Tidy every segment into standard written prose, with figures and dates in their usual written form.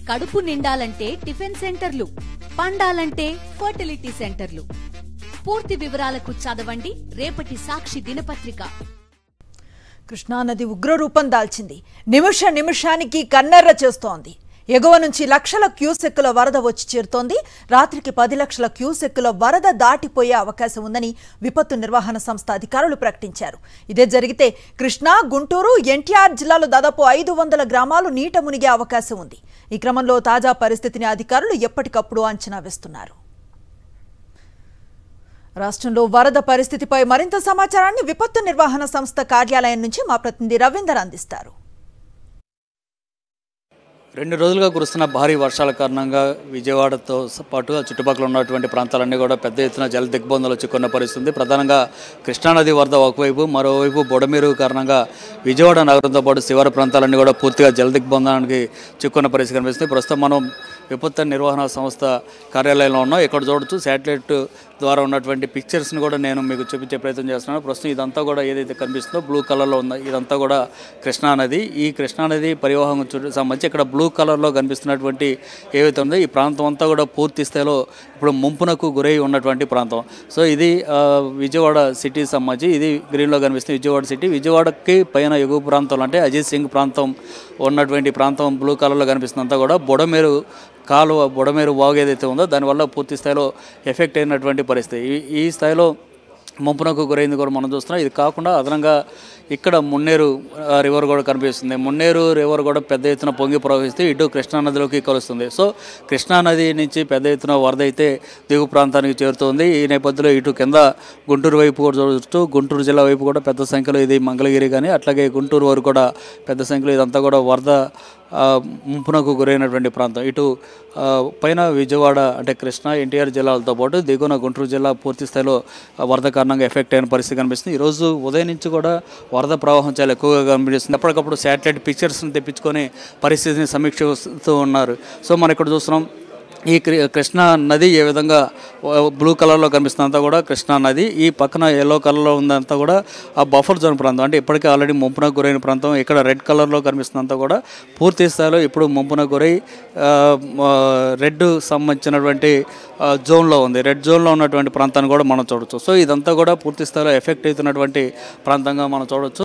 కడుపు నిండాలంటే టిఫిన్ సెంటర్లు, పండాలంటే ఫర్టిలిటీ సెంటర్లు. పూర్తి వివరాలకు చదవండి రేపటి సాక్షి దినపత్రిక. కృష్ణానది ఉగ్రరూపం దాల్చింది. నిమిషానికి కన్నెర్ర చేస్తోంది. ఎగువ నుంచి లక్షల క్యూసెక్కుల వరద వచ్చి చేరుతోంది. రాత్రికి 10 లక్షల క్యూసెక్కుల వరద దాటిపోయే అవకాశం ఉందని విపత్తు నిర్వహణ సంస్థ అధికారులు ప్రకటించారు. ఇదే జరిగితే కృష్ణా, గుంటూరు, ఎన్టీఆర్ జిల్లాలో దాదాపు 500 గ్రామాలు నీట మునిగే అవకాశం ఉంది. ఈ క్రమంలో తాజా పరిస్థితిని అధికారులు ఎప్పటికప్పుడు అంచనా వేస్తున్నారు. రాష్ట్రంలో వరద పరిస్థితిపై మరింత సమాచారాన్ని విపత్తు నిర్వహణ సంస్థ కార్యాలయం నుంచి మా ప్రతినిధి రవీందర్ అందిస్తారు. 2 రోజులుగా కురుస్తున్న భారీ వర్షాల కారణంగా విజయవాడతో పాటు చుట్టుపక్కల ఉన్నటువంటి ప్రాంతాలన్నీ కూడా పెద్ద ఎత్తున జల దిగ్బంధాలు చిక్కున్న పరిస్థితి. ప్రధానంగా కృష్ణానది వరద ఒకవైపు, మరోవైపు బొడమేరు కారణంగా విజయవాడ నగరంతో పాటు శివారు ప్రాంతాలన్నీ కూడా పూర్తిగా జల దిగ్బంధానికి చిక్కున్న పరిస్థితి కనిపిస్తుంది. ప్రస్తుతం మనం విపత్తు నిర్వహణ సంస్థ కార్యాలయంలో ఉన్నాం. ఇక్కడ చూడొచ్చు శాటిలైట్ ద్వారా ఉన్నటువంటి పిక్చర్స్ని కూడా నేను మీకు చూపించే ప్రయత్నం చేస్తున్నాను. ప్రస్తుతం ఇదంతా కూడా ఏదైతే కనిపిస్తుందో బ్లూ కలర్లో ఉందో ఇదంతా కూడా కృష్ణానది. ఈ కృష్ణానది పరివాహం సంబంధించి ఇక్కడ బ్లూ కలర్లో కనిపిస్తున్నటువంటి ఏవైతే ఉందో ఈ ప్రాంతం అంతా కూడా పూర్తి స్థాయిలో ఇప్పుడు ముంపునకు గురై ఉన్నటువంటి ప్రాంతం. సో ఇది విజయవాడ సిటీ సంబంధించి ఇది గ్రీన్లో కనిపిస్తుంది విజయవాడ సిటీ. విజయవాడకి పైన ఎగువ ప్రాంతంలో అంటే అజిత్ సింగ్ ప్రాంతం ఉన్నటువంటి ప్రాంతం బ్లూ కలర్లో కనిపిస్తుందంతా కూడా బొడమేరు కాలువ, బొడమేరు వాగు ఏదైతే ఉందో దానివల్ల పూర్తి స్థాయిలో ఎఫెక్ట్ అయినటువంటి పరిస్థితి. ఈ స్థాయిలో ముంపునకు గురైంది కూడా మనం చూస్తున్నాం. ఇది కాకుండా అదనంగా ఇక్కడ మున్నేరు రివర్ కూడా కనిపిస్తుంది. మున్నేరు రివర్ కూడా పెద్ద ఎత్తున పొంగి ప్రవహిస్తూ ఇటు కృష్ణానదిలోకి కలుస్తుంది. సో కృష్ణానది నుంచి పెద్ద ఎత్తున వరద అయితే దిగు ప్రాంతానికి చేరుతుంది. ఈ నేపథ్యంలో ఇటు కింద గుంటూరు వైపు కూడా చూడవచ్చు. గుంటూరు జిల్లా వైపు కూడా పెద్ద సంఖ్యలో ఇది మంగళగిరి కానీ అట్లాగే గుంటూరు వరకు కూడా పెద్ద సంఖ్యలో ఇదంతా కూడా వరద ముంపునకు గురైనటువంటి ప్రాంతం. ఇటు పైన విజయవాడ అంటే కృష్ణా, ఎన్టీఆర్ జిల్లాలతో పాటు దిగువన గుంటూరు జిల్లా పూర్తి స్థాయిలో వరద కారణంగా ఎఫెక్ట్ అయిన పరిస్థితి కనిపిస్తుంది. ఈరోజు ఉదయం నుంచి కూడా వరద ప్రవాహం చాలా ఎక్కువగా కనిపిస్తుంది. ఎప్పటికప్పుడు శాటిలైట్ పిక్చర్స్ని తెప్పించుకొని పరిస్థితిని సమీక్షిస్తూ ఉన్నారు. సో మనం ఇక్కడ చూస్తున్నాం ఈ కృష్ణా నది ఏ విధంగా బ్లూ కలర్లో కనిపిస్తుందంతా కూడా కృష్ణా నది. ఈ పక్కన ఎల్లో కలర్లో ఉందంతా కూడా ఆ బఫర్ జోన్ ప్రాంతం అంటే ఇప్పటికే ఆల్రెడీ ముంపునకు గురైన ప్రాంతం. ఇక్కడ రెడ్ కలర్లో కనిపిస్తుందంతా కూడా పూర్తి స్థాయిలో ఇప్పుడు ముంపునకు గురై రెడ్ సంబంధించినటువంటి జోన్లో ఉంది. రెడ్ జోన్లో ఉన్నటువంటి ప్రాంతాన్ని కూడా మనం చూడవచ్చు. సో ఇదంతా కూడా పూర్తి స్థాయిలో ఎఫెక్ట్ అవుతున్నటువంటి ప్రాంతంగా మనం చూడవచ్చు.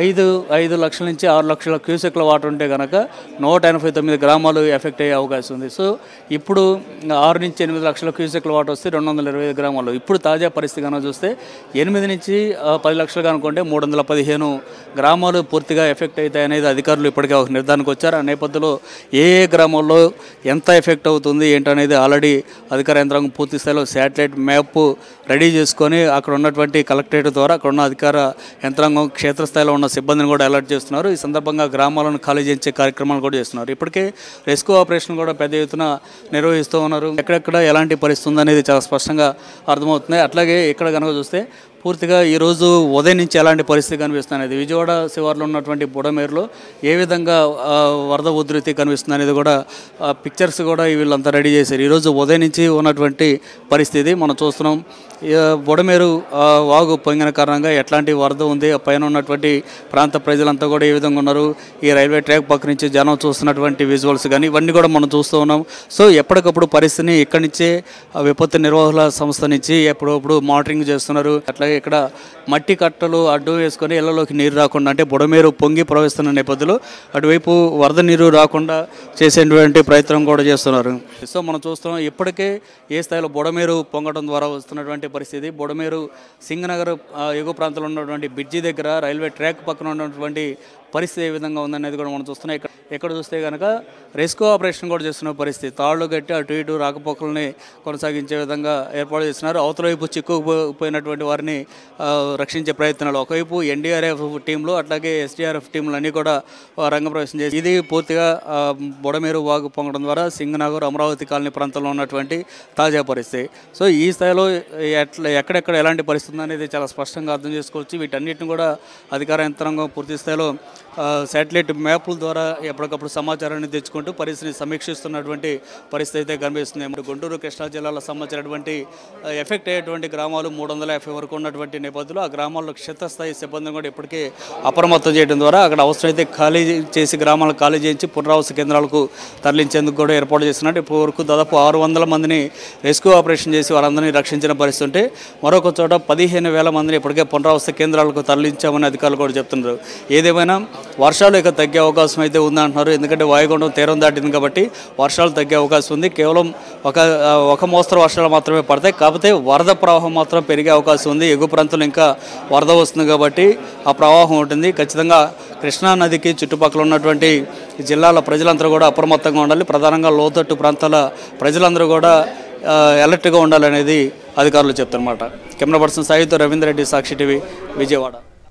5 లక్షల నుంచి 6 లక్షల క్యూసెక్ల వాటర్ ఉంటే కనుక 189 గ్రామాలు ఎఫెక్ట్ అయ్యే అవకాశం ఉంది. సో ఇప్పుడు 6 నుంచి 8 లక్షల క్యూసెక్ల వాటర్ వస్తే 225 గ్రామాలు. ఇప్పుడు తాజా పరిస్థితి కనుక చూస్తే 8 నుంచి 10 లక్షలు కనుక్కుంటే 315 గ్రామాలు పూర్తిగా ఎఫెక్ట్ అవుతాయి అనేది అధికారులు ఇప్పటికే ఒక నిర్ధారణకు వచ్చారు. ఆ నేపథ్యంలో ఏ గ్రామాల్లో ఎంత ఎఫెక్ట్ అవుతుంది ఏంటనేది ఆల్రెడీ అధికార యంత్రాంగం పూర్తి స్థాయిలో శాటిలైట్ మ్యాప్ రెడీ చేసుకొని అక్కడ ఉన్నటువంటి కలెక్టరేట్ ద్వారా అక్కడ ఉన్న అధికార యంత్రాంగం క్షేత్రస్థాయిలో ఉన్న సిబ్బందిని కూడా అలర్ట్ చేస్తున్నారు. ఈ సందర్భంగా గ్రామాలను ఖాళీ చేయించే కార్యక్రమాలు కూడా చేస్తున్నారు. ఇప్పటికే రెస్క్యూ ఆపరేషన్ కూడా పెద్ద ఎత్తున నిర్వహిస్తూ ఉన్నారు. ఎక్కడెక్కడ ఎలాంటి పరిస్థితి ఉందనేది చాలా స్పష్టంగా అర్థమవుతుంది. అట్లాగే ఇక్కడ కనుక చూస్తే పూర్తిగా ఈరోజు ఉదయం నుంచి ఎలాంటి పరిస్థితి కనిపిస్తుంది అనేది విజయవాడ శివార్లో ఉన్నటువంటి బుడమేరులో ఏ విధంగా వరద ఉధృతి కనిపిస్తుంది అనేది కూడా పిక్చర్స్ కూడా వీళ్ళంతా రెడీ చేశారు. ఈరోజు ఉదయం నుంచి ఉన్నటువంటి పరిస్థితి మనం చూస్తున్నాం. బుడమేరు వాగు పొంగిన కారణంగా ఎట్లాంటి వరద ఉంది, పైన ఉన్నటువంటి ప్రాంత ప్రజలంతా కూడా ఏ విధంగా ఉన్నారు, ఈ రైల్వే ట్రాక్ పక్క నుంచి జనం చూస్తున్నటువంటి విజువల్స్ కానీ ఇవన్నీ కూడా మనం చూస్తూ ఉన్నాం. సో ఎప్పటికప్పుడు పరిస్థితిని ఇక్కడి నుంచే విపత్తు నిర్వహణ సంస్థ నుంచి ఎప్పుడప్పుడు మానిటరింగ్ చేస్తున్నారు. అట్లాగే ఇక్కడ మట్టి కట్టలు అడ్డు వేసుకొని ఇళ్లలోకి నీరు రాకుండా అంటే బుడమేరు పొంగి ప్రవహిస్తున్న నేపథ్యంలో అటువైపు వరద నీరు రాకుండా చేసేటువంటి ప్రయత్నం కూడా చేస్తున్నారు. సో మనం చూస్తున్నాం ఇప్పటికే ఏ స్థాయిలో బుడమేరు పొంగడం ద్వారా వస్తున్నటువంటి పరిస్థితి. బుడమేరు సింగనగర్ ఎగువ ప్రాంతంలో ఉన్నటువంటి బ్రిడ్జి దగ్గర రైల్వే ట్రాక్ పక్కన ఉన్నటువంటి పరిస్థితి ఏ విధంగా ఉందనేది కూడా మనం చూస్తున్నాం. ఎక్కడ చూస్తే కనుక రెస్క్యూ ఆపరేషన్ కూడా చేస్తున్న పరిస్థితి. తాళ్లు కట్టి అటు ఇటు రాకపోకల్ని కొనసాగించే విధంగా ఏర్పాటు చేస్తున్నారు. అవతల వైపు చిక్కుకుపోయినటువంటి వారిని రక్షించే ప్రయత్నాలు ఒకవైపు ఎన్డీఆర్ఎఫ్ టీంలు అట్లాగే ఎస్డీఆర్ఎఫ్ టీంలు అన్నీ కూడా రంగప్రవేశం చేసి ఇది పూర్తిగా బుడమేరు వాగు పొంగడం ద్వారా సింగనగర్ అమరావతి కాలనీ ప్రాంతంలో ఉన్నటువంటి తాజా పరిస్థితి. సో ఈ స్థాయిలో ఎక్కడెక్కడ ఎలాంటి పరిస్థితి అనేది చాలా స్పష్టంగా అర్థం చేసుకోవచ్చు. వీటన్నిటిని కూడా అధికార యంత్రాంగం పూర్తి స్థాయిలో శాటిలైట్ మ్యాప్ల ద్వారా ఎప్పటికప్పుడు సమాచారాన్ని తెచ్చుకుంటూ పరిస్థితిని సమీక్షిస్తున్నటువంటి పరిస్థితి అయితే కనిపిస్తుంది. ఇప్పుడు గుంటూరు కృష్ణా జిల్లాలో సంబంధించినటువంటి ఎఫెక్ట్ అయ్యేటువంటి గ్రామాలు 350 వరకు ఉన్నటువంటి నేపథ్యంలో ఆ గ్రామాల్లో క్షేత్రస్థాయి సిబ్బందిని కూడా ఇప్పటికే అప్రమత్తం చేయడం ద్వారా అక్కడ అవసరమైతే ఖాళీ చేసి గ్రామాలను ఖాళీ చేయించి పునరావాస కేంద్రాలకు తరలించేందుకు కూడా ఏర్పాటు చేస్తున్నట్టు ఇప్పటి వరకు దాదాపు 600 మందిని రెస్క్యూ ఆపరేషన్ చేసి వారందరినీ రక్షించిన పరిస్థితి ఉంటే మరొక చోట 15,000 మందిని ఇప్పటికే పునరావాస కేంద్రాలకు తరలించామని అధికారులు కూడా చెప్తున్నారు. ఏదేమైనా వర్షాలు ఇక తగ్గే అవకాశం అయితే ఉందంటున్నారు. ఎందుకంటే వాయుగుండం తీరం దాటింది కాబట్టి వర్షాలు తగ్గే అవకాశం ఉంది. కేవలం ఒక మోస్తరు వర్షాలు మాత్రమే పడతాయి. కాకపోతే వరద ప్రవాహం మాత్రం పెరిగే అవకాశం ఉంది. ఎగువ ప్రాంతంలో ఇంకా వరద వస్తుంది కాబట్టి ఆ ప్రవాహం ఉంటుంది. ఖచ్చితంగా కృష్ణా నదికి చుట్టుపక్కల ఉన్నటువంటి జిల్లాల ప్రజలందరూ కూడా అప్రమత్తంగా ఉండాలి. ప్రధానంగా లోతట్టు ప్రాంతాల ప్రజలందరూ కూడా అలర్ట్గా ఉండాలనేది అధికారులు చెప్తున్నమాట. కెమెరా పర్సన్ సాయితో రవీంద్ర రెడ్డి, సాక్షి టీవీ, విజయవాడ.